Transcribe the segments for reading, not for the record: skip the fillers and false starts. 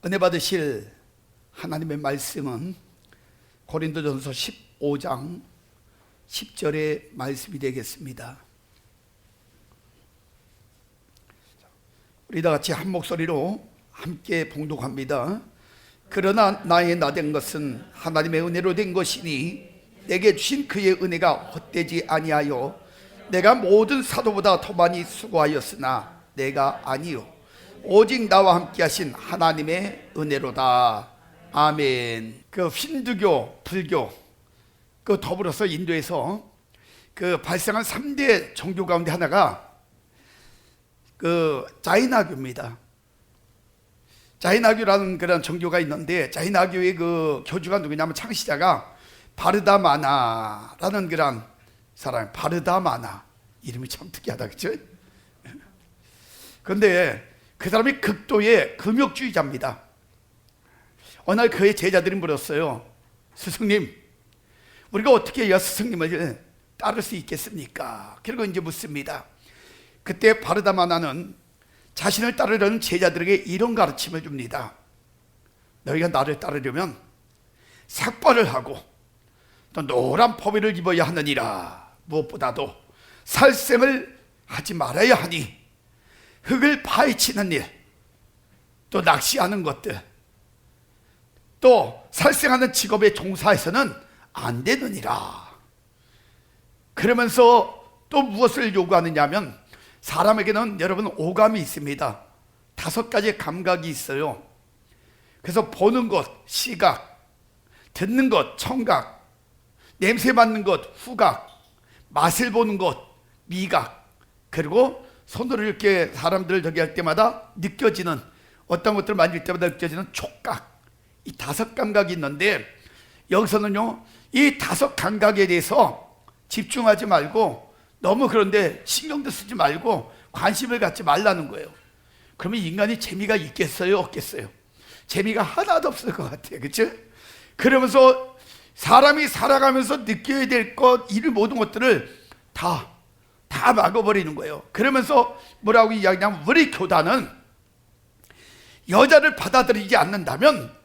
은혜 받으실 하나님의 말씀은 고린도전서 15장 10절의 말씀이 되겠습니다. 우리 다 같이 한 목소리로 함께 봉독합니다. 그러나 나의 나된 것은 하나님의 은혜로 된 것이니 내게 주신 그의 은혜가 헛되지 아니하여 내가 모든 사도보다 더 많이 수고하였으나 내가 아니요 오직 나와 함께 하신 하나님의 은혜로다. 아멘. 그 힌두교, 불교, 그 더불어서 인도에서 그 발생한 3대 종교 가운데 하나가 그 자이나교입니다. 자이나교라는 그런 종교가 있는데, 자이나교의 그 교주가 누구냐면 창시자가 바르다마나라는 그런 사람, 바르다마나. 이름이 참 특이하다, 그렇죠? 그런데 그 사람이 극도의 금욕주의자입니다. 어느 날 그의 제자들이 물었어요. 스승님, 우리가 어떻게 해야 스승님을 따를 수 있겠습니까? 그리고 이제 묻습니다. 그때 바르다마나는 자신을 따르려는 제자들에게 이런 가르침을 줍니다. 너희가 나를 따르려면 삭발을 하고 또 노란 포비를 입어야 하느니라. 무엇보다도 살생을 하지 말아야 하니 흙을 파헤치는 일, 또 낚시하는 것들, 또 살생하는 직업에 종사해서는 안 되느니라. 그러면서 또 무엇을 요구하느냐 하면, 사람에게는 여러분 오감이 있습니다. 5가지 감각이 있어요. 그래서 보는 것, 시각, 듣는 것, 청각, 냄새 맡는 것, 후각, 맛을 보는 것, 미각, 그리고 손으로 이렇게 사람들을 저기 할 때마다 느껴지는, 어떤 것들을 만질 때마다 느껴지는 촉각, 이 5감각이 있는데, 여기서는요 이 5감각에 대해서 집중하지 말고, 너무 그런데 신경도 쓰지 말고 관심을 갖지 말라는 거예요. 그러면 인간이 재미가 있겠어요, 없겠어요? 재미가 하나도 없을 것 같아요, 그렇죠? 그러면서 사람이 살아가면서 느껴야 될 것, 이 모든 것들을 다 막아버리는 거예요. 그러면서 뭐라고 이야기하냐면, 우리 교단은 여자를 받아들이지 않는다면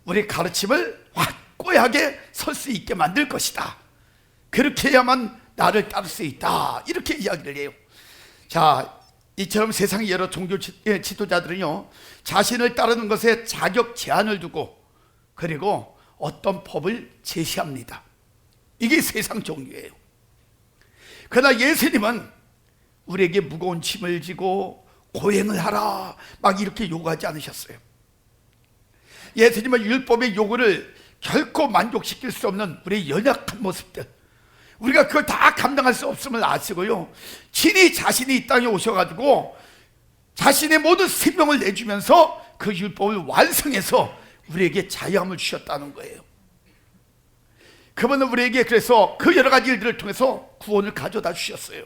우리 가르침을 확고하게 설 수 있게 만들 것이다. 그렇게 해야만 나를 따를 수 있다. 이렇게 이야기를 해요. 자, 이처럼 세상의 여러 종교 지도자들은요, 자신을 따르는 것에 자격 제한을 두고, 그리고 어떤 법을 제시합니다. 이게 세상 종교예요. 그러나 예수님은 우리에게 무거운 짐을 지고 고행을 하라 막 이렇게 요구하지 않으셨어요. 예수님은 율법의 요구를 결코 만족시킬 수 없는 우리의 연약한 모습들, 우리가 그걸 다 감당할 수 없음을 아시고요, 친히 자신이 이 땅에 오셔가지고 자신의 모든 생명을 내주면서 그 율법을 완성해서 우리에게 자유함을 주셨다는 거예요. 그분은 우리에게 그래서 그 여러 가지 일들을 통해서 구원을 가져다 주셨어요.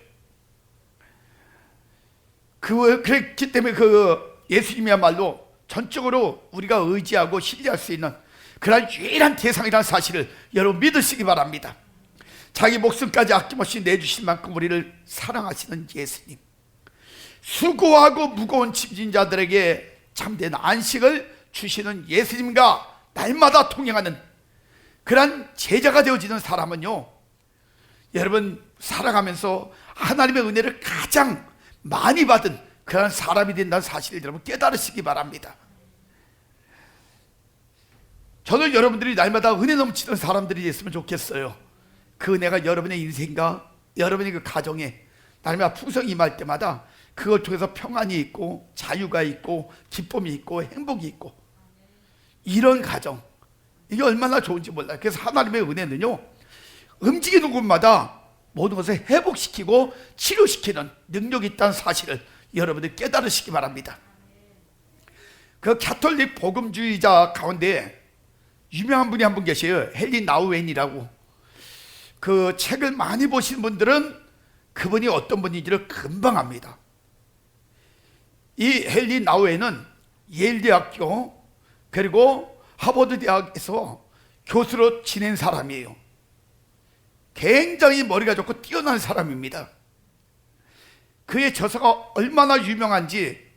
그랬기 때문에 그 예수님이야말로 전적으로 우리가 의지하고 신뢰할 수 있는 그런 유일한 대상이라는 사실을 여러분 믿으시기 바랍니다. 자기 목숨까지 아낌없이 내주실 만큼 우리를 사랑하시는 예수님, 수고하고 무거운 짐진 자들에게 참된 안식을 주시는 예수님과 날마다 통행하는 그런 제자가 되어지는 사람은요, 여러분 살아가면서 하나님의 은혜를 가장 많이 받은 그런 사람이 된다는 사실을 여러분 깨달으시기 바랍니다. 저는 여러분들이 날마다 은혜 넘치는 사람들이 됐으면 좋겠어요. 그 은혜가 여러분의 인생과 여러분의 그 가정에 날마다 풍성히 임할 때마다 그걸 통해서 평안이 있고 자유가 있고 기쁨이 있고 행복이 있고, 이런 가정, 이게 얼마나 좋은지 몰라요. 그래서 하나님의 은혜는요, 움직이는 곳마다 모든 것을 회복시키고 치료시키는 능력이 있다는 사실을 여러분들 깨달으시기 바랍니다. 그 가톨릭 복음주의자 가운데 유명한 분이 한 분 계세요. 헨리 나우엔이라고. 그 책을 많이 보신 분들은 그분이 어떤 분인지를 금방 압니다. 이 헨리 나우엔은 예일대학교 그리고 하버드 대학에서 교수로 지낸 사람이에요. 굉장히 머리가 좋고 뛰어난 사람입니다. 그의 저서가 얼마나 유명한지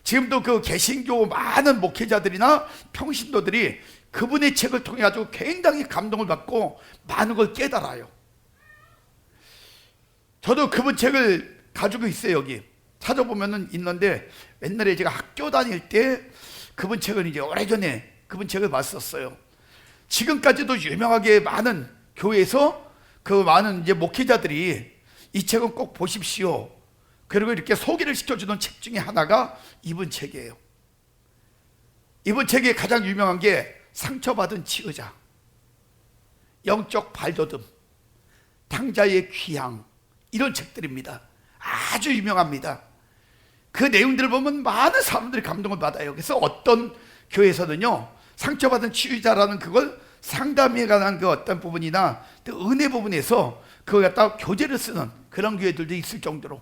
지금도 그 개신교 많은 목회자들이나 평신도들이 그분의 책을 통해 가지고 굉장히 감동을 받고 많은 걸 깨달아요. 저도 그분 책을 가지고 있어요. 여기 찾아보면은 있는데, 옛날에 제가 학교 다닐 때 그분 책을 이제 오래전에 그분 책을 봤었어요. 지금까지도 유명하게 많은 교회에서 그 많은 이제 목회자들이 이 책은 꼭 보십시오, 그리고 이렇게 소개를 시켜주는 책 중에 하나가 이분 책이에요. 이분 책에 가장 유명한 게 상처받은 치유자, 영적 발돋움, 당자의 귀향, 이런 책들입니다. 아주 유명합니다. 그 내용들을 보면 많은 사람들이 감동을 받아요. 그래서 어떤 교회에서는요, 상처받은 치유자라는 그걸 상담에 관한 그 어떤 부분이나 또 은혜 부분에서 그걸 갖다가 교재를 쓰는 그런 교회들도 있을 정도로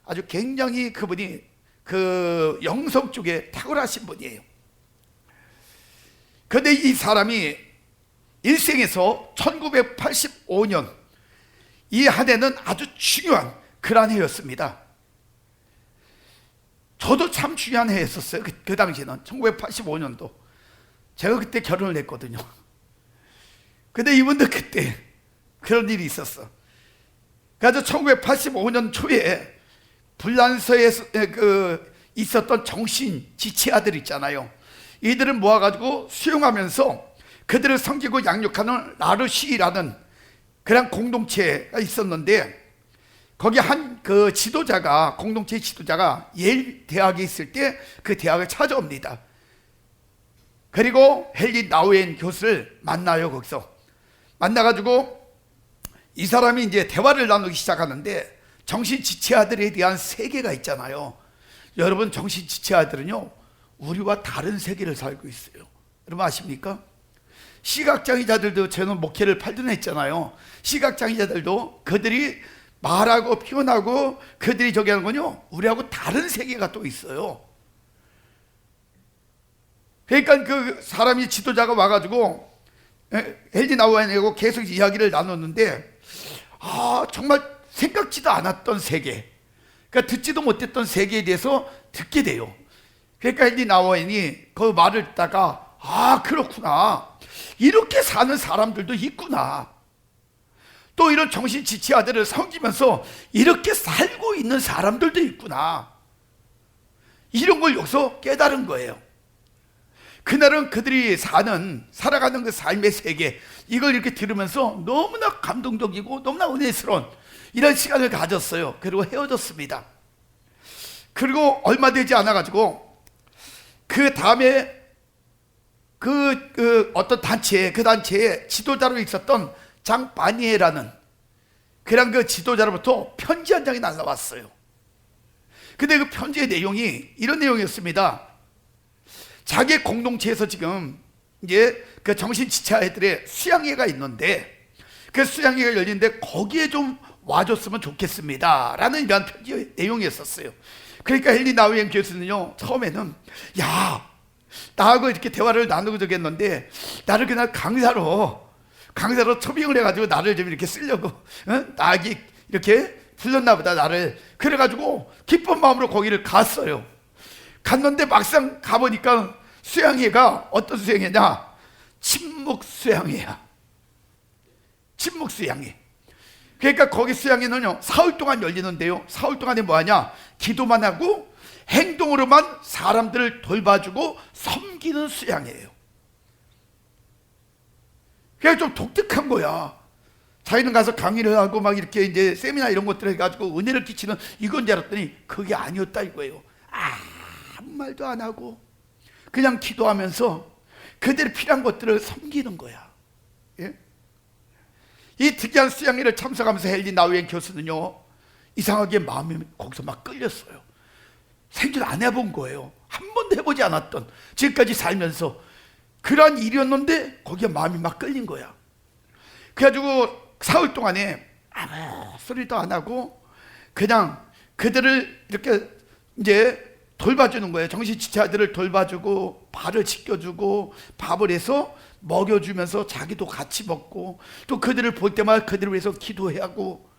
아주 굉장히 그분이 그 영성 쪽에 탁월하신 분이에요. 그런데 이 사람이 일생에서 1985년 이 한 해는 아주 중요한 그런 해였습니다. 저도 참 중요한 해였었어요. 그 당시에는 1985년도 제가 그때 결혼을 했거든요. 근데 이분도 그때 그런 일이 있었어. 그래서 1985년 초에 불란서에 있었던 정신 지체아들 있잖아요. 이들을 모아가지고 수용하면서 그들을 섬기고 양육하는 라르시라는 그런 공동체가 있었는데, 거기 한 그 지도자가, 공동체 지도자가 예일 대학에 있을 때 그 대학을 찾아옵니다. 그리고 헨리 나우엔 교수를 만나요. 거기서 만나가지고 이 사람이 이제 대화를 나누기 시작하는데, 정신지체아들에 대한 세계가 있잖아요. 여러분, 정신지체아들은요 우리와 다른 세계를 살고 있어요. 여러분 아십니까? 시각장애자들도, 저는 목회를 8년 했잖아요. 시각장애자들도 그들이 말하고 표현하고 그들이 저기 하는 건요, 우리하고 다른 세계가 또 있어요. 그러니까 그 사람이, 지도자가 와가지고 헨리 나우엔하고 계속 이야기를 나눴는데, 정말 생각지도 않았던 세계, 그러니까 듣지도 못했던 세계에 대해서 듣게 돼요. 그러니까 헨리 나우엔이 그 말을 듣다가, 그렇구나, 이렇게 사는 사람들도 있구나, 또 이런 정신지체아들을 섬기면서 이렇게 살고 있는 사람들도 있구나, 이런 걸 여기서 깨달은 거예요. 그날은 그들이 살아가는 그 삶의 세계, 이걸 이렇게 들으면서 너무나 감동적이고 너무나 은혜스러운 이런 시간을 가졌어요. 그리고 헤어졌습니다. 그리고 얼마 되지 않아 가지고 그 다음에 어떤 단체에, 그 단체에 지도자로 있었던 장 바니에라는 그런 그 지도자로부터 편지 한 장이 날라왔어요. 근데 그 편지의 내용이 이런 내용이었습니다. 자기 공동체에서 지금 이제 그 정신지체아들의 수양회가 있는데, 그 수양회가 열리는데 거기에 좀 와줬으면 좋겠습니다 라는 이런 편지 내용이었어요. 그러니까 헨리 나우엔 교수는요, 처음에는 나하고 이렇게 대화를 나누고 저겠는데, 나를 그날 강사로 초빙을 해가지고 나를 좀 이렇게 쓰려고 나기 이렇게 불렀나 보다, 나를. 그래가지고 기쁜 마음으로 거기를 갔어요. 갔는데 막상 가보니까 수양회가 어떤 수양회냐, 침묵 수양회야. 침묵 수양회. 그러니까 거기 수양회는요 사흘 동안 열리는데요, 사흘 동안에 뭐하냐, 기도만 하고 행동으로만 사람들을 돌봐주고 섬기는 수양회예요. 그게 좀 독특한 거야. 자기는 가서 강의를 하고 막 이렇게 이제 세미나 이런 것들을 해가지고 은혜를 끼치는 이건 줄 알았더니 그게 아니었다 이거예요. 아무 말도 안 하고 그냥 기도하면서 그들이 필요한 것들을 섬기는 거야. 예? 이 특이한 수양회를 참석하면서 헨리 나우엔 교수는요, 이상하게 마음이 거기서 막 끌렸어요. 생전 안 해본 거예요. 한 번도 해보지 않았던, 지금까지 살면서 그러한 일이었는데 거기에 마음이 막 끌린 거야. 그래가지고 사흘 동안에 아무 소리도 안 하고 그냥 그들을 이렇게 이제 돌봐주는 거예요. 정신지체아들을 돌봐주고 발을 씻겨주고 밥을 해서 먹여주면서 자기도 같이 먹고, 또 그들을 볼 때마다 그들을 위해서 기도하고,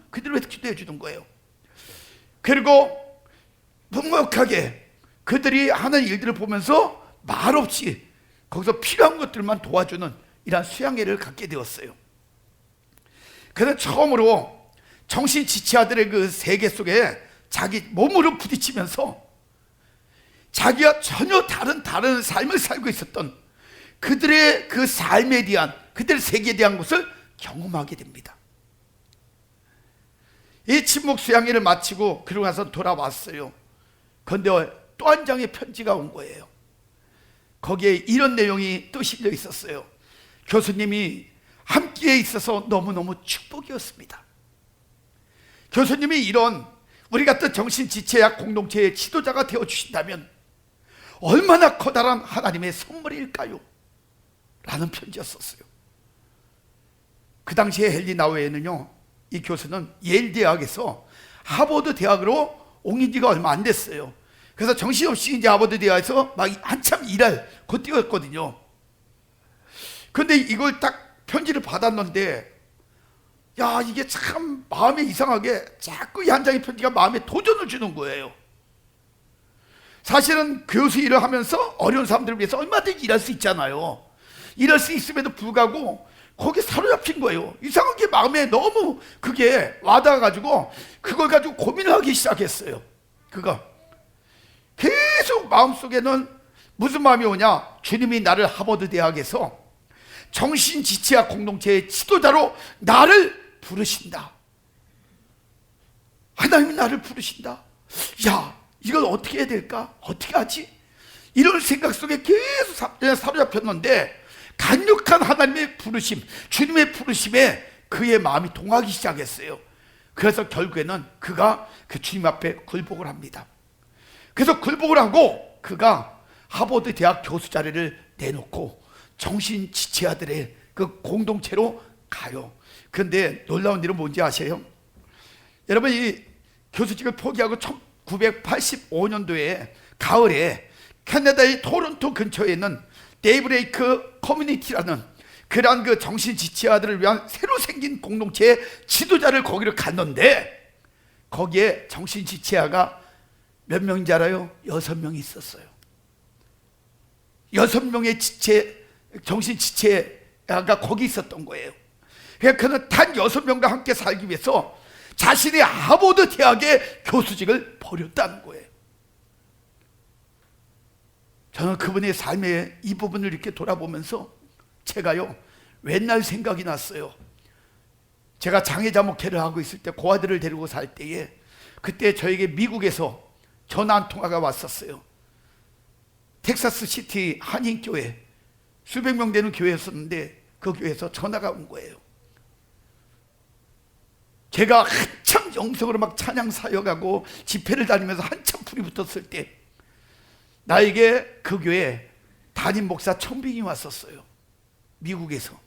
그들을 위해서 기도해 주는 거예요. 그리고 묵묵하게 그들이 하는 일들을 보면서 말없이 거기서 필요한 것들만 도와주는 이러한 수양회를 갖게 되었어요. 그는 처음으로 정신지체아들의 그 세계 속에 자기 몸으로 부딪히면서 자기와 전혀 다른 삶을 살고 있었던 그들의 그 삶에 대한, 그들의 세계에 대한 것을 경험하게 됩니다. 이 침묵 수양회를 마치고 그러고 나서 돌아왔어요. 그런데 또 한 장의 편지가 온 거예요. 거기에 이런 내용이 또 실려 있었어요. 교수님이 함께 있어서 너무너무 축복이었습니다. 교수님이 이런 우리 같은 정신지체약 공동체의 지도자가 되어주신다면 얼마나 커다란 하나님의 선물일까요? 라는 편지였었어요. 그 당시에 헨리 나우에는요, 이 교수는 예일 대학에서 하버드 대학으로 옮긴 지가 얼마 안 됐어요. 그래서 정신없이 이제 하버드 대학에서 막 한참 일할 그때였거든요. 근데 이걸 딱 편지를 받았는데, 야, 이게 참 마음에 이상하게 자꾸 이 한 장의 편지가 마음에 도전을 주는 거예요. 사실은 교수 일을 하면서 어려운 사람들을 위해서 얼마든지 일할 수 있잖아요. 일할 수 있음에도 불구하고 거기에 사로잡힌 거예요. 이상하게 마음에 너무 그게 와닿아가지고 그걸 가지고 고민을 하기 시작했어요. 계속 마음속에는 무슨 마음이 오냐? 주님이 나를 하버드 대학에서 정신지체학 공동체의 지도자로 나를 부르신다. 하나님이 나를 부르신다. 야, 이걸 어떻게 해야 될까? 어떻게 하지? 이런 생각 속에 계속 사로잡혔는데 강력한 하나님의 부르심, 주님의 부르심에 그의 마음이 동하기 시작했어요. 그래서 결국에는 그가 그 주님 앞에 굴복을 합니다. 그래서 굴복을 하고 그가 하버드 대학 교수 자리를 내놓고 정신지체아들의 그 공동체로 가요. 그런데 놀라운 일은 뭔지 아세요? 여러분, 이 교수직을 포기하고 1985년도에 가을에 캐나다의 토론토 근처에 있는 데이브레이크 커뮤니티라는 그러한 그 정신지체아들을 위한 새로 생긴 공동체의 지도자를 거기를 갔는데, 거기에 정신지체아가 몇 명인지 알아요? 6명이 있었어요. 6명의 정신지체아가 거기 있었던 거예요. 그러니까 그는 단 6명과 함께 살기 위해서 자신의 하버드 대학의 교수직을 버렸다는 거예요. 저는 그분의 삶의 이 부분을 이렇게 돌아보면서 제가요, 옛날 생각이 났어요. 제가 장애자 목회를 하고 있을 때, 고아들을 데리고 살 때에 그때 저에게 미국에서 전화 한 통화가 왔었어요. 텍사스 시티 한인교회, 수백 명 되는 교회였었는데 그 교회에서 전화가 온 거예요. 제가 한참 영성으로 막 찬양 사역하고 집회를 다니면서 한참 불이 붙었을 때 나에게 그 교회 담임 목사 천빙이 왔었어요. 미국에서.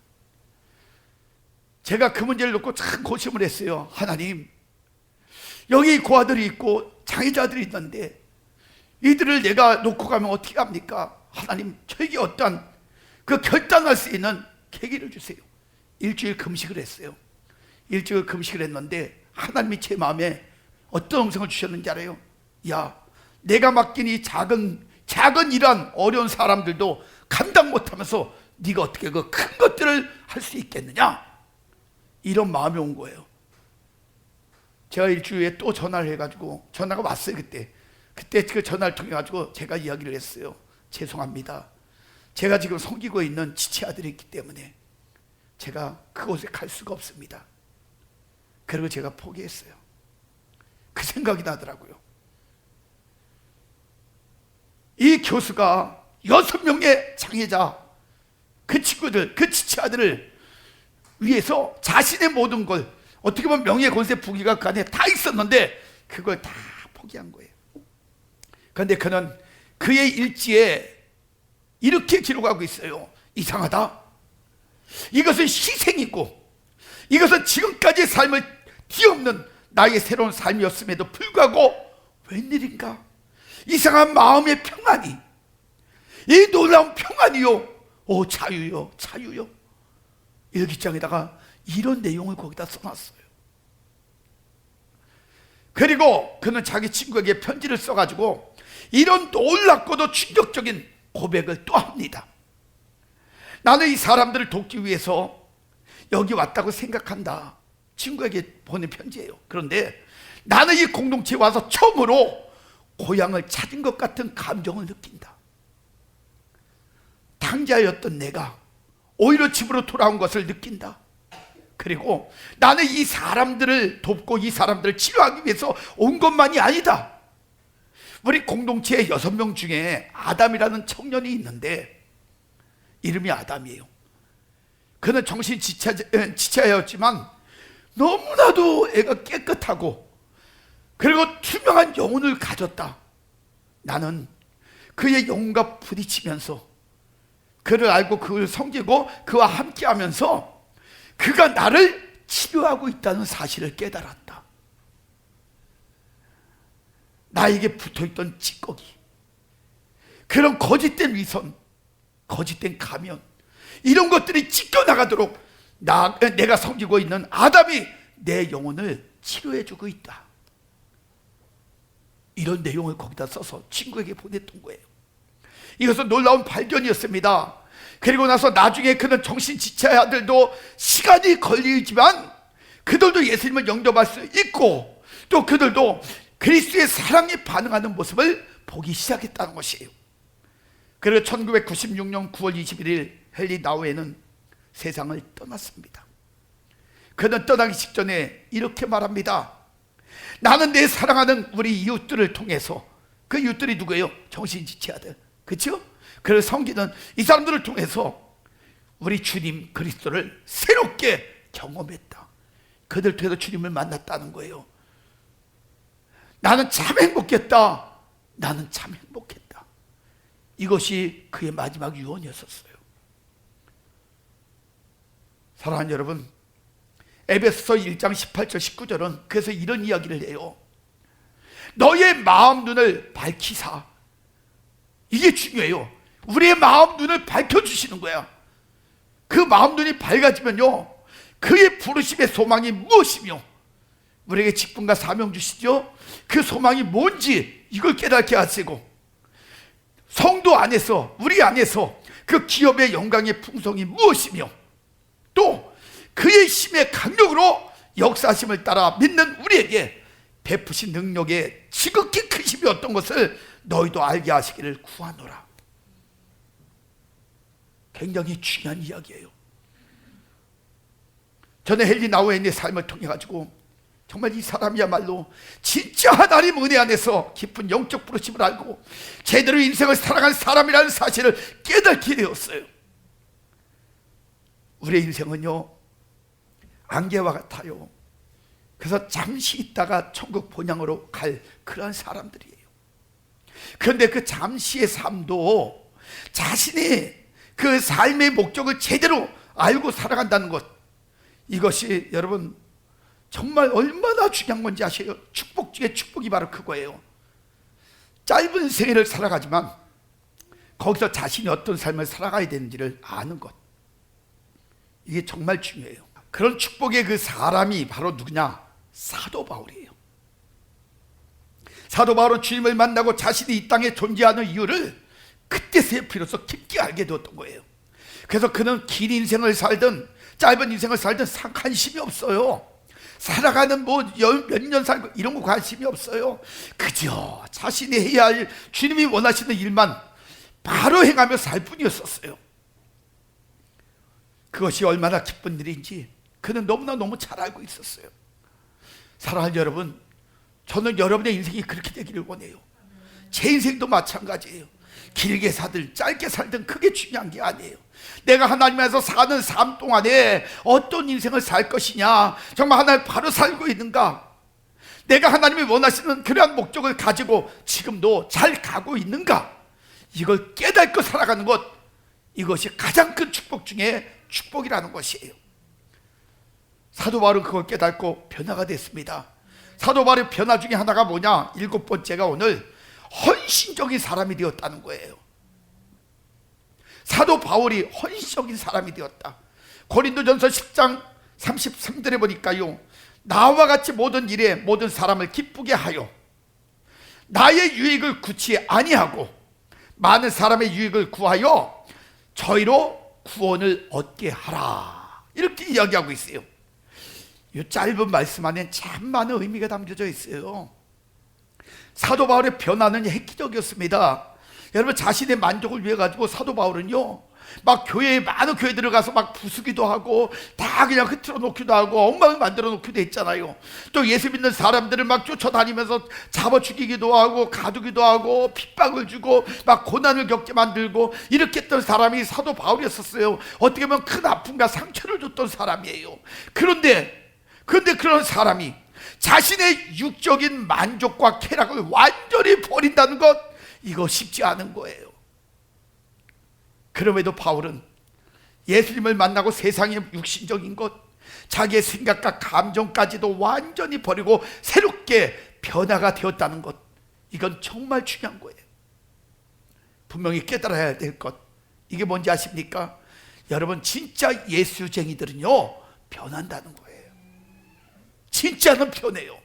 제가 그 문제를 놓고 참 고심을 했어요. 하나님, 여기 고아들이 있고 장애자들이 있는데 이들을 내가 놓고 가면 어떻게 합니까? 하나님, 저에게 어떠한 그 결단할 수 있는 계기를 주세요. 일주일 금식을 했어요. 일주일 금식을 했는데 하나님이 제 마음에 어떤 음성을 주셨는지 알아요? 야, 내가 맡긴 이 작은 이러한 어려운 사람들도 감당 못하면서 네가 어떻게 그 큰 것들을 할 수 있겠느냐? 이런 마음이 온 거예요. 제가 일주일에 또 전화를 해가지고, 전화가 왔어요. 그때 그 전화를 통해 가지고 제가 이야기를 했어요. 죄송합니다. 제가 지금 섬기고 있는 지체아들이 있기 때문에 제가 그곳에 갈 수가 없습니다. 그리고 제가 포기했어요. 그 생각이 나더라고요. 이 교수가 6명의 장애자, 그 친구들, 그 지체아들을 위해서 자신의 모든 걸, 어떻게 보면 명예, 권세, 부귀가 그 안에 다 있었는데 그걸 다 포기한 거예요. 그런데 그는 그의 일지에 이렇게 기록하고 있어요. 이상하다. 이것은 희생이고 이것은 지금까지의 삶을 뒤엎는 나의 새로운 삶이었음에도 불구하고 웬일인가? 이상한 마음의 평안이, 이 놀라운 평안이요, 오 자유요, 자유요. 일기장에다가 이런 내용을 거기다 써놨어요. 그리고 그는 자기 친구에게 편지를 써가지고 이런 놀랍고도 충격적인 고백을 또 합니다. 나는 이 사람들을 돕기 위해서 여기 왔다고 생각한다. 친구에게 보낸 편지예요. 그런데 나는 이 공동체에 와서 처음으로 고향을 찾은 것 같은 감정을 느낀다. 당자였던 내가 오히려 집으로 돌아온 것을 느낀다. 그리고 나는 이 사람들을 돕고 이 사람들을 치료하기 위해서 온 것만이 아니다. 우리 공동체의 6명 중에 아담이라는 청년이 있는데 이름이 아담이에요. 그는 정신 지체였지만 너무나도 애가 깨끗하고 그리고 투명한 영혼을 가졌다. 나는 그의 영혼과 부딪히면서 그를 알고 그를 섬기고 그와 함께하면서 그가 나를 치료하고 있다는 사실을 깨달았다. 나에게 붙어있던 찌꺼기, 그런 거짓된 위선, 거짓된 가면, 이런 것들이 찢겨나가도록 내가 섬기고 있는 아담이 내 영혼을 치료해주고 있다. 이런 내용을 거기다 써서 친구에게 보냈던 거예요. 이것은 놀라운 발견이었습니다. 그리고 나서 나중에 그는 정신지체의 아들도 시간이 걸리지만 그들도 예수님을 영접할 수 있고 또 그들도 그리스도의 사랑에 반응하는 모습을 보기 시작했다는 것이에요. 그리고 1996년 9월 21일 헨리 나우에는 세상을 떠났습니다. 그는 떠나기 직전에 이렇게 말합니다. 나는 내 사랑하는 우리 이웃들을 통해서, 그 이웃들이 누구예요? 정신지체아들, 그렇죠? 그를 섬기는 이 사람들을 통해서 우리 주님 그리스도를 새롭게 경험했다. 그들 통해서 주님을 만났다는 거예요. 나는 참 행복했다. 나는 참 행복했다. 이것이 그의 마지막 유언이었어요. 사랑하는 여러분, 에베소서 1장 18절 19절은 그래서 이런 이야기를 해요. 너의 마음 눈을 밝히사. 이게 중요해요. 우리의 마음 눈을 밝혀주시는 거야. 그 마음 눈이 밝아지면요, 그의 부르심의 소망이 무엇이며 우리에게 직분과 사명 주시죠. 그 소망이 뭔지 이걸 깨닫게 하시고, 성도 안에서, 우리 안에서 그 기업의 영광의 풍성이 무엇이며 또 그의 힘의 강력으로 역사심을 따라 믿는 우리에게 베푸신 능력의 지극히 크심이 어떤 것을 너희도 알게 하시기를 구하노라. 굉장히 중요한 이야기예요. 저는 헨리 나우엔의 삶을 통해 가지고 정말 이 사람이야말로 진짜 하나님 은혜 안에서 깊은 영적 부르심을 알고 제대로 인생을 살아간 사람이라는 사실을 깨닫게 되었어요. 우리의 인생은요, 안개와 같아요. 그래서 잠시 있다가 천국 본향으로 갈 그러한 사람들이에요. 그런데 그 잠시의 삶도 자신이 그 삶의 목적을 제대로 알고 살아간다는 것, 이것이 여러분 정말 얼마나 중요한 건지 아세요? 축복 중에 축복이 바로 그거예요. 짧은 생애를 살아가지만 거기서 자신이 어떤 삶을 살아가야 되는지를 아는 것, 이게 정말 중요해요. 그런 축복의 그 사람이 바로 누구냐? 사도 바울이에요. 사도 바울은 주님을 만나고 자신이 이 땅에 존재하는 이유를 그때서야 비로소 깊게 알게 되었던 거예요. 그래서 그는 긴 인생을 살든 짧은 인생을 살든 관심이 없어요. 살아가는 뭐 몇 년 살고 이런 거 관심이 없어요. 그저 자신이 해야 할 주님이 원하시는 일만 바로 행하며 살 뿐이었었어요. 그것이 얼마나 기쁜 일인지 그는 너무 잘 알고 있었어요. 사랑하는 여러분, 저는 여러분의 인생이 그렇게 되기를 원해요. 제 인생도 마찬가지예요. 길게 살든 짧게 살든 그게 중요한 게 아니에요. 내가 하나님에서 사는 삶 동안에 어떤 인생을 살 것이냐, 정말 하나님 바로 살고 있는가, 내가 하나님이 원하시는 그러한 목적을 가지고 지금도 잘 가고 있는가, 이걸 깨닫고 살아가는 것, 이것이 가장 큰 축복 중에 축복이라는 것이에요. 사도 바울은 그걸 깨닫고 변화가 됐습니다. 사도 바울의 변화 중에 하나가 뭐냐? 7번째가 오늘 헌신적인 사람이 되었다는 거예요. 사도 바울이 헌신적인 사람이 되었다. 고린도전서 10장 33절에 보니까요, 나와 같이 모든 일에 모든 사람을 기쁘게 하여 나의 유익을 구치 아니하고 많은 사람의 유익을 구하여 저희로 구원을 얻게 하라. 이렇게 이야기하고 있어요. 이 짧은 말씀 안에 참 많은 의미가 담겨져 있어요. 사도 바울의 변화는 획기적이었습니다. 여러분, 자신의 만족을 위해 가지고 사도 바울은요, 막 교회에 많은 교회 들어가서 막 부수기도 하고 다 그냥 흐트러 놓기도 하고 엉망을 만들어 놓기도 했잖아요. 또 예수 믿는 사람들을 막 쫓아다니면서 잡아 죽이기도 하고 가두기도 하고 핍박을 주고 막 고난을 겪게 만들고 이렇게 했던 사람이 사도 바울이었었어요. 어떻게 보면 큰 아픔과 상처를 줬던 사람이에요. 그런데 그런 사람이 자신의 육적인 만족과 쾌락을 완전히 버린다는 것, 이거 쉽지 않은 거예요. 그럼에도 바울은 예수님을 만나고 세상의 육신적인 것, 자기의 생각과 감정까지도 완전히 버리고 새롭게 변화가 되었다는 것, 이건 정말 중요한 거예요. 분명히 깨달아야 될 것, 이게 뭔지 아십니까? 여러분, 진짜 예수쟁이들은요, 변한다는 거예요. 진짜는 변해요.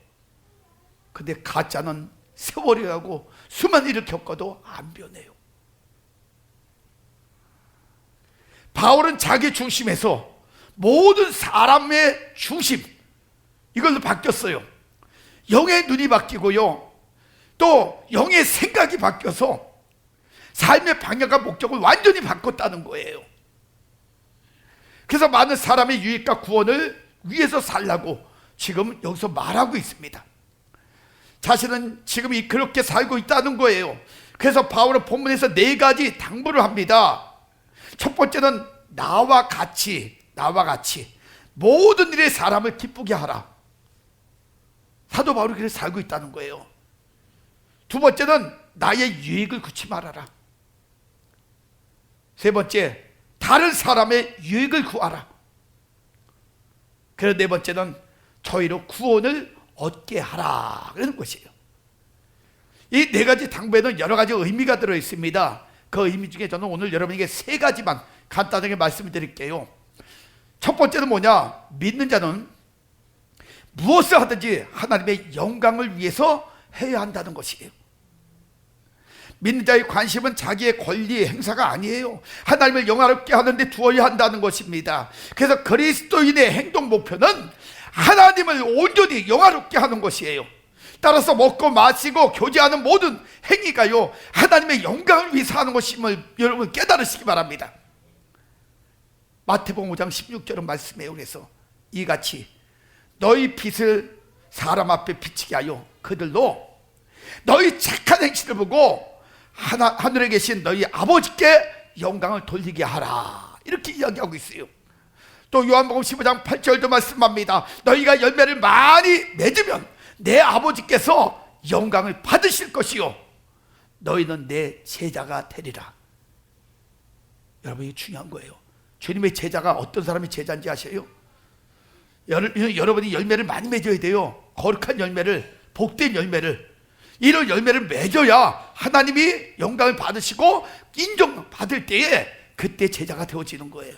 근데 가짜는 세월이 가고 수많은 일을 겪어도 안 변해요. 바울은 자기 중심에서 모든 사람의 중심, 이걸로 바뀌었어요. 영의 눈이 바뀌고요, 또 영의 생각이 바뀌어서 삶의 방향과 목적을 완전히 바꿨다는 거예요. 그래서 많은 사람의 유익과 구원을 위해서 살라고 지금 여기서 말하고 있습니다. 자신은 지금 그렇게 살고 있다는 거예요. 그래서 바울은 본문에서 4가지 당부를 합니다. 첫 번째는 나와 같이 모든 일에 사람을 기쁘게 하라. 사도 바울이 그렇게 살고 있다는 거예요. 두 번째는 나의 유익을 구치 말아라. 세 번째, 다른 사람의 유익을 구하라. 그리고 네 번째는 저희로 구원을 얻게 하라, 그러는 것이에요. 이 4가지 당부에는 여러 가지 의미가 들어 있습니다. 그 의미 중에 저는 오늘 여러분에게 3가지만 간단하게 말씀을 드릴게요. 첫 번째는 뭐냐? 믿는 자는 무엇을 하든지 하나님의 영광을 위해서 해야 한다는 것이에요. 믿는 자의 관심은 자기의 권리 행사가 아니에요. 하나님을 영화롭게 하는 데 두어야 한다는 것입니다. 그래서 그리스도인의 행동 목표는 하나님을 온전히 영화롭게 하는 것이에요. 따라서 먹고 마시고 교제하는 모든 행위가요, 하나님의 영광을 위해서 하는 것임을 여러분 깨달으시기 바랍니다. 마태복음 5장 16절은 말씀해요. 그래서 이같이 너희 빛을 사람 앞에 비치게 하여 그들로 너희 착한 행실을 보고 하늘에 계신 너희 아버지께 영광을 돌리게 하라, 이렇게 이야기하고 있어요. 또 요한복음 15장 8절도 말씀합니다. 너희가 열매를 많이 맺으면 내 아버지께서 영광을 받으실 것이요 너희는 내 제자가 되리라. 여러분, 이게 중요한 거예요. 주님의 제자가 어떤 사람이 제자인지 아세요? 여러분이 열매를 많이 맺어야 돼요. 거룩한 열매를, 복된 열매를. 이런 열매를 맺어야 하나님이 영광을 받으시고 인정받을 때에 그때 제자가 되어지는 거예요.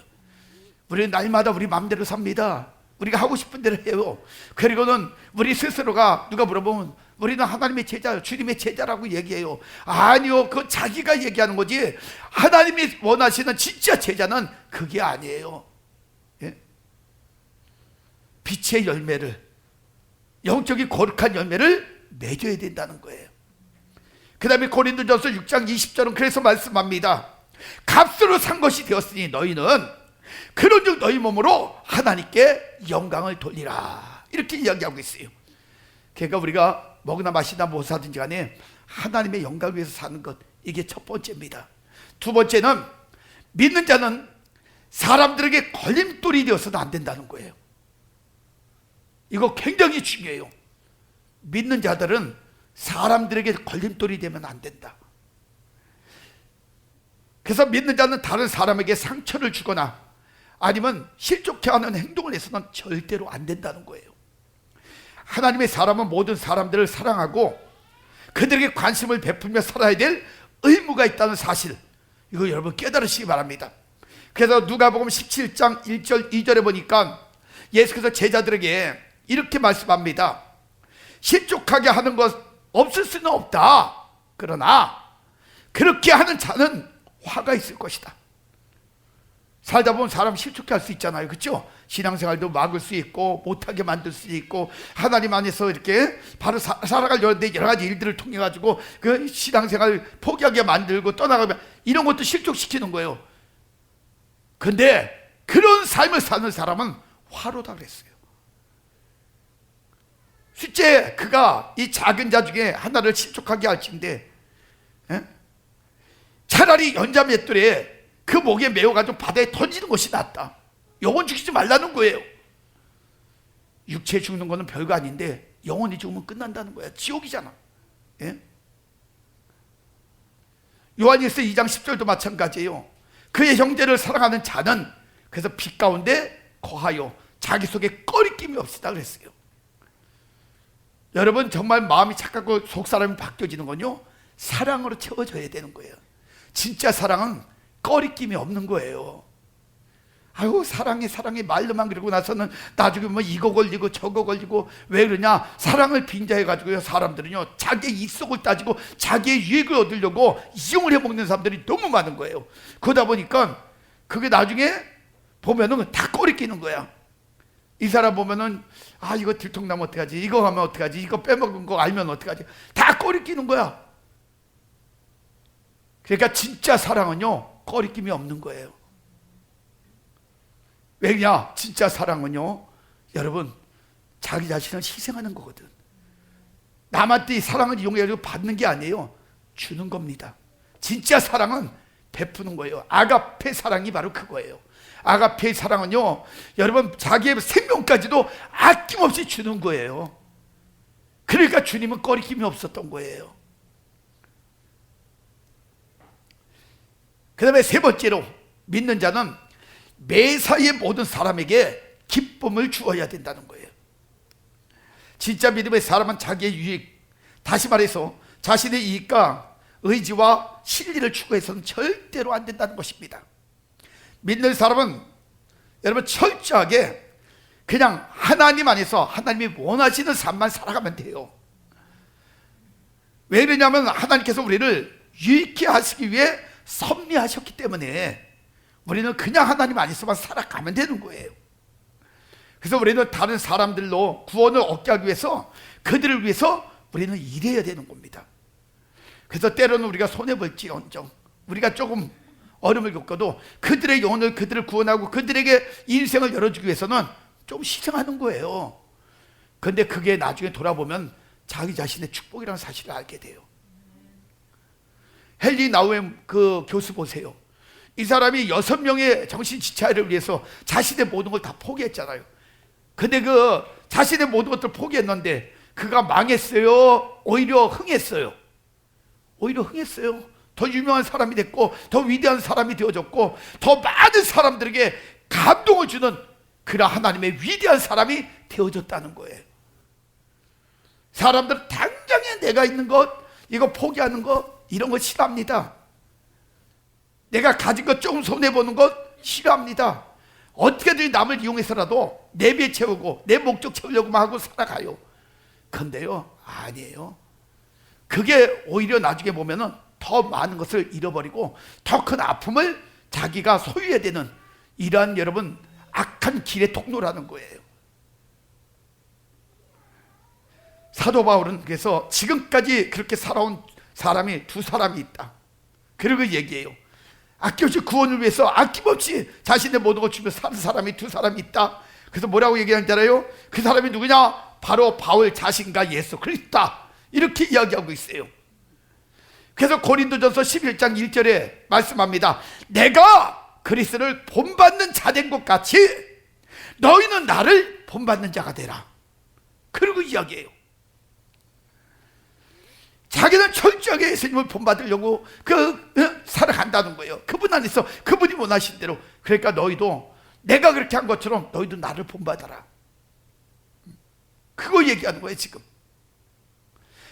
우리는 날마다 우리 마음대로 삽니다. 우리가 하고 싶은 대로 해요. 그리고는 우리 스스로가 누가 물어보면 우리는 하나님의 제자요, 주님의 제자라고 얘기해요. 아니요, 그건 자기가 얘기하는 거지 하나님이 원하시는 진짜 제자는 그게 아니에요. 예? 빛의 열매를, 영적인 거룩한 열매를 맺어야 된다는 거예요. 그 다음에 고린도전서 6장 20절은 그래서 말씀합니다. 값으로 산 것이 되었으니 너희는 그런즉 너희 몸으로 하나님께 영광을 돌리라, 이렇게 이야기하고 있어요. 그러니까 우리가 먹으나 마시나 무엇 하든지 간에 하나님의 영광을 위해서 사는 것, 이게 첫 번째입니다. 두 번째는 믿는 자는 사람들에게 걸림돌이 되어서는 안 된다는 거예요. 이거 굉장히 중요해요. 믿는 자들은 사람들에게 걸림돌이 되면 안 된다. 그래서 믿는 자는 다른 사람에게 상처를 주거나 아니면 실족해 하는 행동을 해서는 절대로 안 된다는 거예요. 하나님의 사람은 모든 사람들을 사랑하고 그들에게 관심을 베풀며 살아야 될 의무가 있다는 사실, 이거 여러분 깨달으시기 바랍니다. 그래서 누가복음 17장 1절 2절에 보니까 예수께서 제자들에게 이렇게 말씀합니다. 실족하게 하는 것 없을 수는 없다. 그러나 그렇게 하는 자는 화가 있을 것이다. 살다 보면 사람 실족해 할 수 있잖아요. 그렇죠? 신앙생활도 막을 수 있고 못하게 만들 수 있고 하나님 안에서 이렇게 바로 살아갈 여러 가지 일들을 통해 가지고 그 신앙생활을 포기하게 만들고 떠나가면 이런 것도 실족시키는 거예요. 근데 그런 삶을 사는 사람은 화로다 그랬어요. 실제 그가 이 작은 자 중에 하나를 실족하게 할진데 차라리 연자 맷돌에 그 목에 메어가지고 바다에 던지는 것이 낫다. 영혼 죽이지 말라는 거예요. 육체 죽는 거는 별거 아닌데 영혼이 죽으면 끝난다는 거야. 지옥이잖아. 예? 요한일서 2장 10절도 마찬가지예요. 그의 형제를 사랑하는 자는 그래서 빛 가운데 거하여 자기 속에 꺼리낌이 없으다 그랬어요. 여러분 정말 마음이 착하고 속사람이 바뀌어지는 건요 사랑으로 채워져야 되는 거예요. 진짜 사랑은 꺼리낌이 없는 거예요. 아유 사랑해 말로만 그러고 나서는 나중에 뭐 이거 걸리고 저거 걸리고 왜 그러냐? 사랑을 빙자해 가지고요 사람들은요 자기의 이속을 따지고 자기의 유익을 얻으려고 이용을 해먹는 사람들이 너무 많은 거예요. 그러다 보니까 그게 나중에 보면은 다 꺼리끼는 거야. 이 사람 보면은 아 이거 들통나면 어떡하지, 이거 하면 어떡하지, 이거 빼먹은 거 알면 어떡하지, 다 꺼리끼는 거야. 그러니까 진짜 사랑은요 꺼리낌이 없는 거예요. 왜냐? 진짜 사랑은요 여러분 자기 자신을 희생하는 거거든. 남한테 사랑을 이용해서 받는 게 아니에요. 주는 겁니다. 진짜 사랑은 베푸는 거예요. 아가페 사랑이 바로 그거예요. 아가페 사랑은요 여러분 자기의 생명까지도 아낌없이 주는 거예요. 그러니까 주님은 꺼리낌이 없었던 거예요. 그 다음에 세 번째로 믿는 자는 매사의 모든 사람에게 기쁨을 주어야 된다는 거예요. 진짜 믿음의 사람은 자기의 유익, 다시 말해서 자신의 이익과 의지와 실리를 추구해서는 절대로 안 된다는 것입니다. 믿는 사람은 여러분 철저하게 그냥 하나님 안에서 하나님이 원하시는 삶만 살아가면 돼요. 왜 그러냐면 하나님께서 우리를 유익케 하시기 위해 섭리하셨기 때문에 우리는 그냥 하나님 안에서만 살아가면 되는 거예요. 그래서 우리는 다른 사람들로 구원을 얻게 하기 위해서 그들을 위해서 우리는 일해야 되는 겁니다. 그래서 때로는 우리가 손해볼지언정 우리가 조금 어려움을 겪어도 그들의 영혼을 그들을 구원하고 그들에게 인생을 열어주기 위해서는 좀 희생하는 거예요. 그런데 그게 나중에 돌아보면 자기 자신의 축복이라는 사실을 알게 돼요. 헨리 나우엠 그 교수 보세요. 이 사람이 6명의 정신지체를 위해서 자신의 모든 걸 다 포기했잖아요. 근데 그 자신의 모든 것들을 포기했는데 그가 망했어요? 오히려 흥했어요? 오히려 흥했어요. 더 유명한 사람이 됐고 더 위대한 사람이 되어졌고 더 많은 사람들에게 감동을 주는 그런 하나님의 위대한 사람이 되어졌다는 거예요. 사람들은 당장에 내가 있는 것 이거 포기하는 것 이런 거 싫어합니다. 내가 가진 것 조금 손해보는 것 싫어합니다. 어떻게든 남을 이용해서라도 내 배 채우고 내 목적 채우려고만 하고 살아가요. 근데요 아니에요. 그게 오히려 나중에 보면은 더 많은 것을 잃어버리고 더 큰 아픔을 자기가 소유해야 되는 이러한 여러분 악한 길의 통로라는 거예요. 사도 바울은 그래서 지금까지 그렇게 살아온 사람이 두 사람이 있다. 그리고 얘기해요. 아낌없이 구원을 위해서 아낌없이 자신의 모든 걸 주며 사는 사람이 두 사람이 있다. 그래서 뭐라고 얘기하는지 알아요? 그 사람이 누구냐? 바로 바울 자신과 예수 그리스도다. 이렇게 이야기하고 있어요. 그래서 고린도전서 11장 1절에 말씀합니다. 내가 그리스도를 본받는 자 된 것 같이 너희는 나를 본받는 자가 되라. 그리고 이야기해요. 자기는 철저하게 예수님을 본받으려고 살아간다는 거예요. 그분 안에서 그분이 원하신 대로. 그러니까 너희도 내가 그렇게 한 것처럼 너희도 나를 본받아라. 그거 얘기하는 거예요 지금.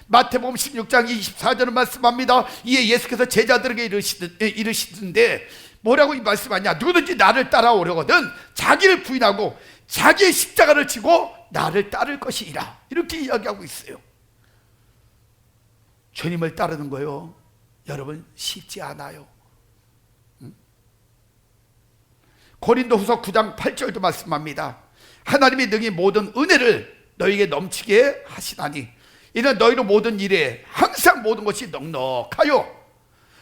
마태복음 16장 24절은 말씀합니다. 이에 예수께서 제자들에게 이르시던데 뭐라고 이 말씀하냐? 누구든지 나를 따라오려거든 자기를 부인하고 자기의 십자가를 지고 나를 따를 것이라. 이렇게 이야기하고 있어요. 주님을 따르는 거요, 여러분, 쉽지 않아요. 고린도후서 9장 8절도 말씀합니다. 하나님이 능히 모든 은혜를 너희에게 넘치게 하시나니 이는 너희로 모든 일에 항상 모든 것이 넉넉하여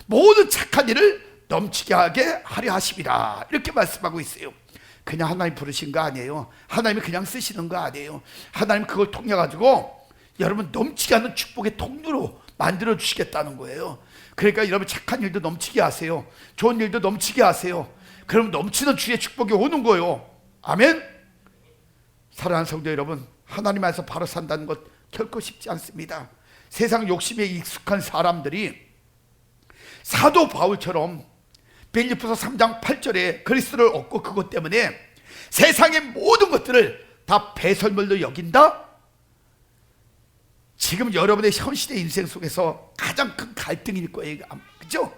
모든 착한 일을 넘치게 하게 하려 하심이라, 이렇게 말씀하고 있어요. 그냥 하나님 부르신 거 아니에요. 하나님이 그냥 쓰시는 거 아니에요. 하나님 그걸 통해 가지고 여러분 넘치게 하는 축복의 통로로 만들어 주시겠다는 거예요. 그러니까 여러분 착한 일도 넘치게 하세요. 좋은 일도 넘치게 하세요. 그럼 넘치는 주의 축복이 오는 거예요. 아멘. 사랑하는 성도 여러분, 하나님 안에서 바로 산다는 것 결코 쉽지 않습니다. 세상 욕심에 익숙한 사람들이 사도 바울처럼 빌립보서 3장 8절에 그리스도를 얻고 그것 때문에 세상의 모든 것들을 다 배설물로 여긴다? 지금 여러분의 현실의 인생 속에서 가장 큰 갈등일 거예요. 그죠?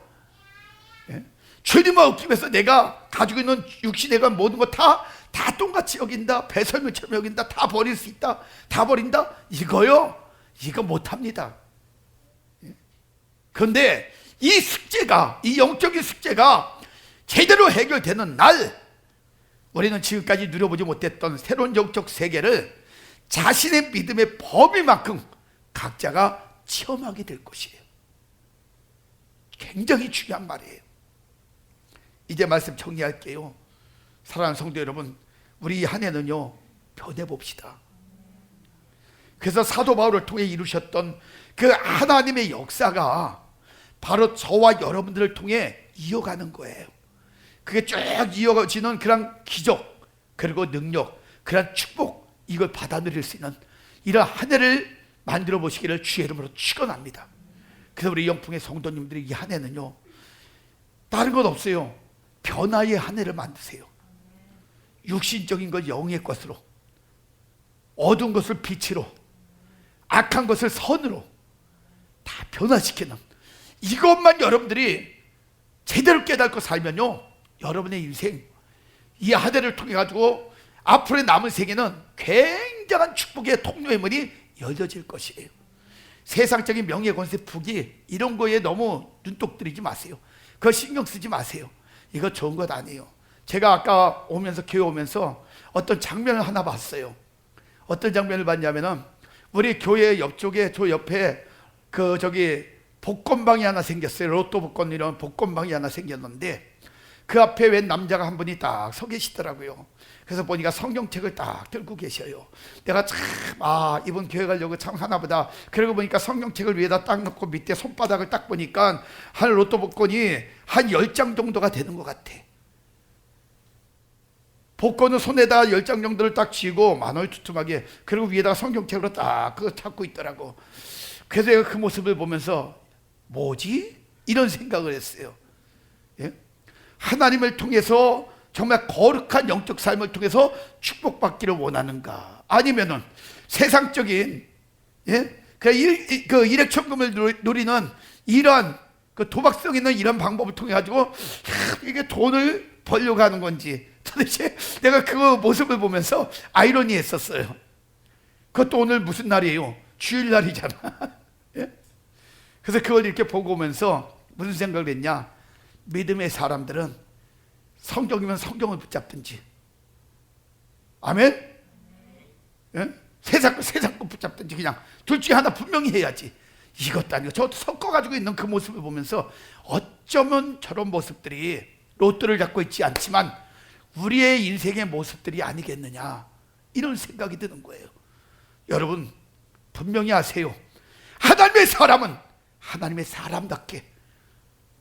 예? 주님을 얻기 위해서 내가 가지고 있는 육신에 관한 모든 것 다 똑같이 여긴다, 배설물처럼 여긴다, 다 버릴 수 있다, 다 버린다, 이거요? 이거 못합니다. 그런데 이 숙제가, 이 영적인 숙제가 제대로 해결되는 날, 우리는 지금까지 누려보지 못했던 새로운 영적 세계를 자신의 믿음의 범위만큼 각자가 체험하게 될 것이에요. 굉장히 중요한 말이에요. 이제 말씀 정리할게요. 사랑하는 성도 여러분, 우리 이 한 해는요, 변해봅시다. 그래서 사도 바울을 통해 이루셨던 그 하나님의 역사가 바로 저와 여러분들을 통해 이어가는 거예요. 그게 쭉 이어지는 그런 기적, 그리고 능력, 그런 축복, 이걸 받아 누릴 수 있는 이런 한 해를 만들어 보시기를 주의 이름으로 축원합니다. 그래서 우리 영풍의 성도님들이 이 한 해는요, 다른 건 없어요. 변화의 한 해를 만드세요. 육신적인 걸 영의 것으로, 어두운 것을 빛으로, 악한 것을 선으로 다 변화시키는, 이것만 여러분들이 제대로 깨닫고 살면요, 여러분의 인생 이 한 해를 통해 가지고 앞으로의 남은 세계는 굉장한 축복의 통로의 문이 열려질 것이에요. 세상적인 명예, 권세, 부귀 이런 거에 너무 눈독 들이지 마세요. 그거 신경 쓰지 마세요. 이거 좋은 것 아니에요. 제가 아까 오면서, 교회 오면서 어떤 장면을 하나 봤어요. 어떤 장면을 봤냐면은 우리 교회 옆쪽에, 저 옆에 복권방이 하나 생겼어요. 로또 복권, 이런 복권방이 하나 생겼는데 그 앞에 웬 남자가 한 분이 딱 서 계시더라고요. 그래서 보니까 성경책을 딱 들고 계셔요. 내가 참, 이분 교회 가려고 참 하나보다. 그러고 보니까 성경책을 위에다 딱 놓고 밑에 손바닥을 딱 보니까 한 로또 복권이 한 10장 정도가 되는 것 같아. 복권은 손에다 10장 정도를 딱 쥐고 만원을 두툼하게, 그리고 위에다가 성경책으로 딱 그거 찾고 있더라고. 그래서 내가 그 모습을 보면서 뭐지? 이런 생각을 했어요. 예? 하나님을 통해서 정말 거룩한 영적 삶을 통해서 축복받기를 원하는가? 아니면은 세상적인, 예? 그 일액천금을 누리는 이러한 그 도박성 있는 이런 방법을 통해 가지고 이게 돈을 벌려고 하는 건지, 도대체 내가 그 모습을 보면서 아이러니했었어요. 그것도 오늘 무슨 날이에요? 주일날이잖아. 예? 그래서 그걸 이렇게 보고 오면서 무슨 생각을 했냐? 믿음의 사람들은 성경이면 성경을 붙잡든지, 아멘? 예? 세상 거 붙잡든지, 그냥 둘 중에 하나 분명히 해야지. 이것도 아니고 저것도 섞어가지고 있는 그 모습을 보면서 어쩌면 저런 모습들이 로또를 잡고 있지 않지만 우리의 인생의 모습들이 아니겠느냐, 이런 생각이 드는 거예요. 여러분 분명히 아세요. 하나님의 사람은 하나님의 사람답게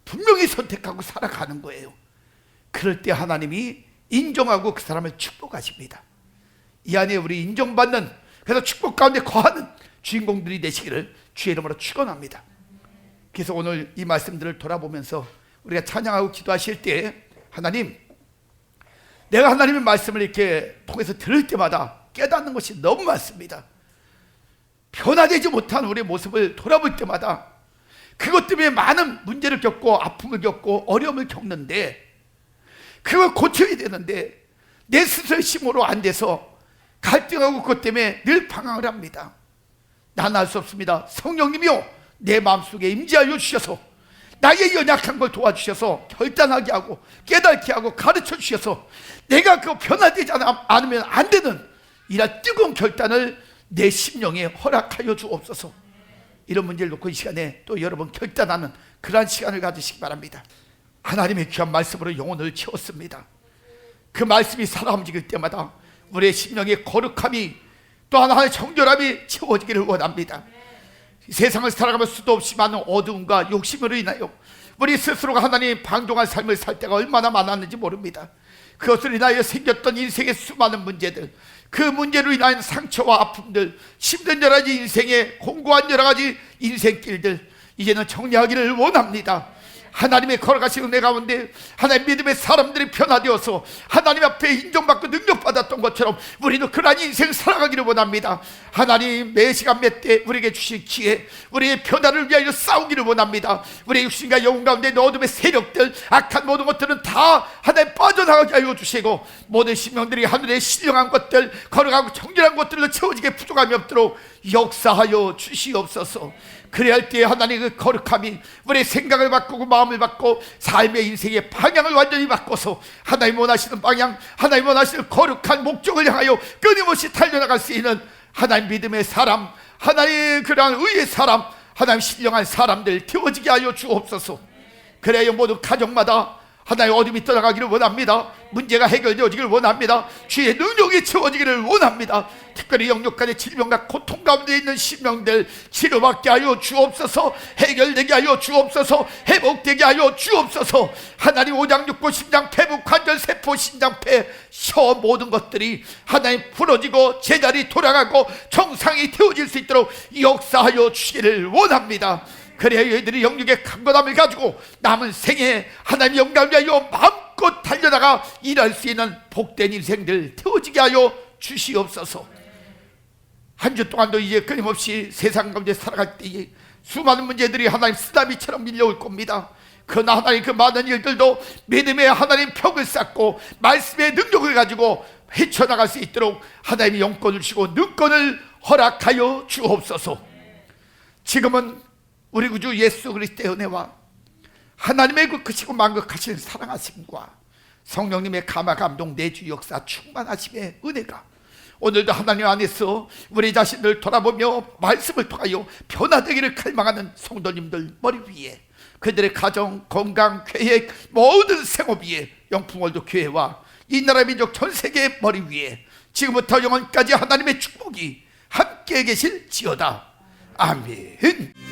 분명히 선택하고 살아가는 거예요. 그럴 때 하나님이 인정하고 그 사람을 축복하십니다. 이 안에 우리 인정받는, 그래서 축복 가운데 거하는 주인공들이 되시기를 주의 이름으로 축원합니다. 그래서 오늘 이 말씀들을 돌아보면서 우리가 찬양하고 기도하실 때, 하나님, 내가 하나님의 말씀을 이렇게 통해서 들을 때마다 깨닫는 것이 너무 많습니다. 변화되지 못한 우리의 모습을 돌아볼 때마다 그것 때문에 많은 문제를 겪고 아픔을 겪고 어려움을 겪는데, 그걸 고쳐야 되는데 내 스스로의 힘으로 안 돼서 갈등하고 그것 때문에 늘 방황을 합니다. 난 알 수 없습니다. 성령님이요, 내 마음속에 임재하여 주셔서 나의 연약한 걸 도와주셔서 결단하게 하고 깨닫게 하고 가르쳐 주셔서 내가 그 변화되지 않으면 안 되는 이런 뜨거운 결단을 내 심령에 허락하여 주옵소서. 이런 문제를 놓고 이 시간에 또 여러분 결단하는 그러한 시간을 가지시기 바랍니다. 하나님의 귀한 말씀으로 영혼을 채웠습니다. 그 말씀이 살아 움직일 때마다 우리의 심령의 거룩함이 또 하나의 정결함이 채워지기를 원합니다. 세상을 살아가며 수도 없이 많은 어두움과 욕심으로 인하여 우리 스스로가 하나님 방종한 삶을 살 때가 얼마나 많았는지 모릅니다. 그것으로 인하여 생겼던 인생의 수많은 문제들, 그 문제로 인한 상처와 아픔들, 힘든 여러 가지 인생의 공고한 여러 가지 인생길들 이제는 정리하기를 원합니다. 하나님의 걸어가신 은혜 가운데 하나님 믿음의 사람들이 변화되어서 하나님 앞에 인정받고 능력받았던 것처럼 우리도 그러한 인생 살아가기를 원합니다. 하나님 매 시간 매 때 우리에게 주신 기회, 우리의 변화를 위하여 싸우기를 원합니다. 우리의 육신과 영혼 가운데 어둠의 세력들, 악한 모든 것들은 다 하나님 빠져나가게 하여 주시고 모든 심령들이 하늘의 신령한 것들, 거룩하고 정결한 것들로 채워지게 부족함이 없도록 역사하여 주시옵소서. 그래야 할 때에 하나님 그 거룩함이 우리의 생각을 바꾸고 마음을 바꾸고 삶의 인생의 방향을 완전히 바꿔서 하나님 원하시는 방향, 하나님 원하시는 거룩한 목적을 향하여 끊임없이 달려나갈 수 있는 하나님 믿음의 사람, 하나님 그러한 의의 사람, 하나님 신령한 사람들 되어지게 하여 주옵소서. 그래야 모든 가정마다 하나님 어둠이 떠나가기를 원합니다. 문제가 해결되어지기를 원합니다. 주의 능력이 채워지기를 원합니다. 특별히 영육간의 질병과 고통 가운데 있는 심령들 치료받게 하여 주옵소서. 해결되게 하여 주옵소서. 회복되게 하여 주옵소서. 하나님 오장육부 심장 폐부 관절 세포 신장폐 혀 모든 것들이 하나님 풀어지고 제자리 돌아가고 정상이 되어질 수 있도록 역사하여 주시기를 원합니다. 그래야 얘들이 영육의 강건함을 가지고 남은 생에 하나님 영광을 위하여 마음껏 달려나가 일할 수 있는 복된 인생들 되어지게 하여 주시옵소서. 한 주 동안도 이제 끊임없이 세상 가운데 살아갈 때에 수많은 문제들이 하나님 쓰나미처럼 밀려올 겁니다. 그러나 하나님 그 많은 일들도 믿음의 하나님 벽을 쌓고 말씀의 능력을 가지고 헤쳐나갈 수 있도록 하나님이 영권을 주시고 능권을 허락하여 주옵소서. 지금은 우리 구주 예수 그리스도의 은혜와 하나님의 그 크시고 만극하신 사랑하심과 성령님의 감화 감동 내주 역사 충만하심의 은혜가 오늘도 하나님 안에서 우리 자신을 돌아보며 말씀을 통하여 변화되기를 갈망하는 성도님들 머리 위에, 그들의 가정, 건강, 계획, 모든 생업 위에, 영풍월드 교회와 이 나라 민족 전 세계의 머리 위에 지금부터 영원까지 하나님의 축복이 함께 계실지어다. 아멘.